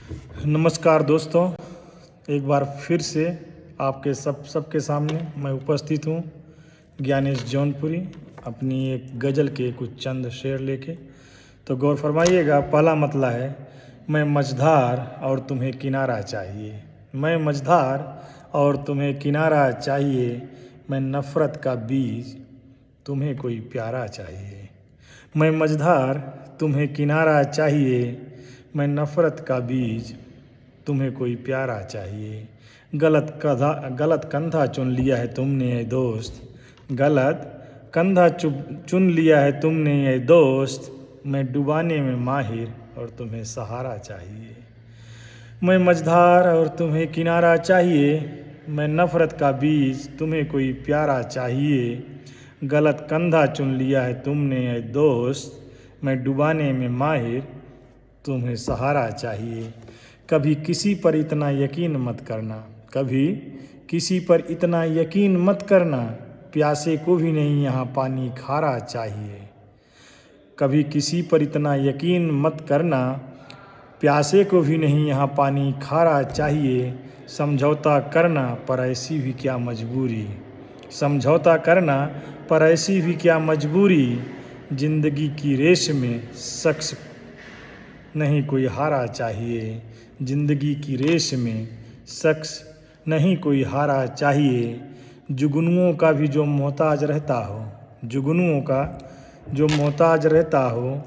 नमस्कार दोस्तों, एक बार फिर से आपके सबके सामने मैं उपस्थित हूँ ज्ञानेश जौनपुरी अपनी एक गज़ल के कुछ चंद शेर लेके। तो गौर फरमाइएगा। पहला मतला है, मैं मझधार और तुम्हें किनारा चाहिए। मैं मझधार और तुम्हें किनारा चाहिए। मैं नफ़रत का बीज, तुम्हें कोई प्यारा चाहिए। मैं मझधार, तुम्हें किनारा चाहिए। मैं नफ़रत का बीज, तुम्हें कोई प्यारा चाहिए। गलत कंधा चुन लिया है तुमने ये दोस्त। गलत कंधा चुन लिया है तुमने ये दोस्त। मैं डुबाने में माहिर और तुम्हें सहारा चाहिए। मैं मझधार और तुम्हें किनारा चाहिए। मैं नफ़रत का बीज, तुम्हें कोई प्यारा चाहिए। गलत कंधा चुन लिया है तुमने ये दोस्त। मैं डुबाने में माहिर, तुम्हें सहारा चाहिए। कभी किसी पर इतना यकीन मत करना, कभी किसी पर इतना यकीन मत करना। प्यासे को भी नहीं यहाँ पानी खारा चाहिए। कभी किसी पर इतना यकीन मत करना, प्यासे को भी नहीं यहाँ पानी खारा चाहिए। समझौता करना पर ऐसी भी क्या मजबूरी, समझौता करना पर ऐसी भी क्या मजबूरी। ज़िंदगी की रेस में शख्स नहीं कोई हारा चाहिए। ज़िंदगी की रेस में शख्स नहीं कोई हारा चाहिए। जुगनुओं का भी जो मोहताज रहता हो, जुगनुओं का जो मोहताज रहता हो,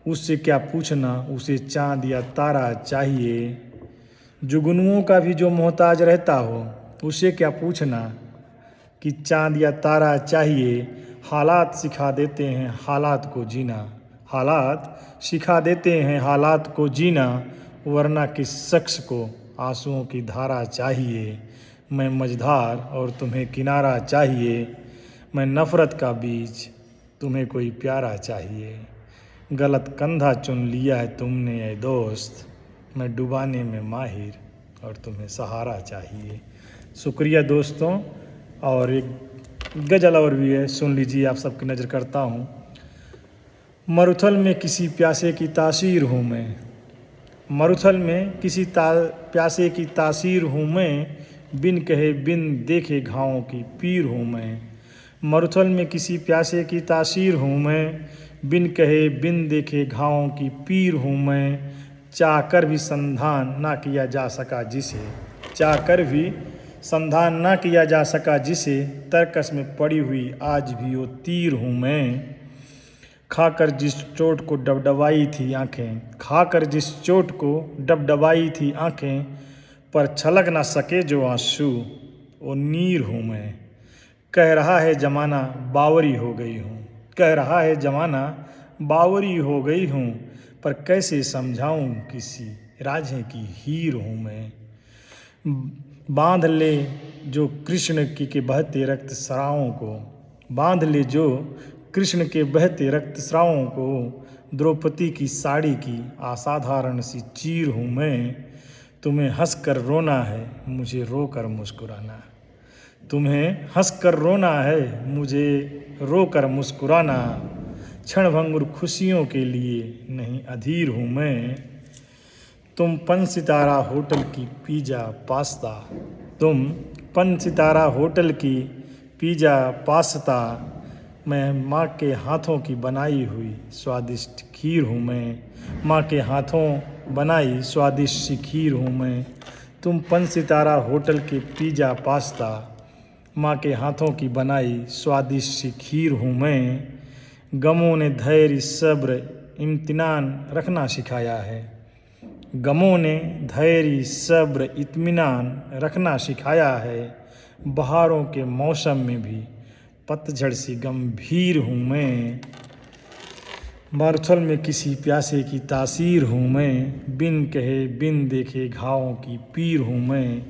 उससे क्या पूछना, उसे चाँद या तारा चाहिए। जुगनुओं का भी जो मोहताज रहता हो, उसे क्या पूछना कि चाँद या तारा चाहिए। हालात सिखा देते हैं हालात को जीना, हालात सिखा देते हैं हालात को जीना। वरना किस शख्स को आंसुओं की धारा चाहिए। मैं मझधार और तुम्हें किनारा चाहिए। मैं नफ़रत का बीज, तुम्हें कोई प्यारा चाहिए। गलत कंधा चुन लिया है तुमने ये दोस्त। मैं डुबाने में माहिर और तुम्हें सहारा चाहिए। शुक्रिया दोस्तों। और एक गज़ल और भी है, सुन लीजिए, आप सबकी नज़र करता हूँ। मरुथल में किसी प्यासे की तासीर हूँ मैं, मरुथल में किसी प्यासे की तासीर हूँ मैं। बिन कहे बिन देखे घावों की पीर हूँ मैं। मरुथल में किसी प्यासे की तासीर हूँ मैं। बिन कहे बिन देखे घावों की पीर हूँ मैं। चाहकर भी संधान ना किया जा सका जिसे, चाहकर भी संधान ना किया जा सका जिसे। तरकस में पड़ी हुई आज भी वो तीर हूँ मैं। खाकर जिस चोट को डबडबाई थी आँखें, खाकर जिस चोट को डबडबाई थी आँखें। पर छलक ना सके जो आंसू, वो नीर हूँ मैं। कह रहा है ज़माना बावरी हो गई हूँ, कह रहा है ज़माना बावरी हो गई हूँ। पर कैसे समझाऊँ किसी राझे की हीर हूँ मैं। बांध ले जो कृष्ण के बहते रक्त स्रावों को, बांध ले जो कृष्ण के बहते रक्त स्रावों को। द्रौपदी की साड़ी की असाधारण सी चीर हूँ मैं। तुम्हें हंसकर रोना है, मुझे रोकर मुस्कुराना। तुम्हें हंसकर रोना है, मुझे रोकर मुस्कुराना। क्षणभंगुर खुशियों के लिए नहीं अधीर हूँ मैं। तुम पन सितारा होटल की पिज़्ज़ा पास्ता, तुम पन सितारा होटल की पिज़्ज़ा पास्ता। मैं माँ के हाथों की बनाई हुई स्वादिष्ट खीर हूँ मैं। माँ के हाथों बनाई स्वादिष्ट सी खीर हूँ मैं। तुम पन सितारा होटल के पिज़्ज़ा पास्ता, माँ के हाथों की बनाई स्वादिष्ट सी खीर हूँ मैं। गमों ने धैर्य सब्र इम्तिनान रखना सिखाया है, गमों ने धैर्य सब्र इत्मीनान रखना सिखाया है। बहारों के मौसम में भी पतझड़ सी गंभीर हूँ मैं। मरुथल में किसी प्यासे की तासीर हूँ मैं। बिन कहे बिन देखे घावों की पीर हूँ मैं।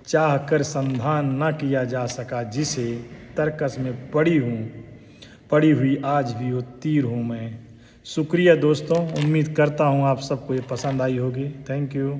चाह कर संधान ना किया जा सका जिसे। तरकस में पड़ी हुई आज भी वो तीर हूँ मैं। शुक्रिया दोस्तों, उम्मीद करता हूँ आप सबको ये पसंद आई होगी। Thank you.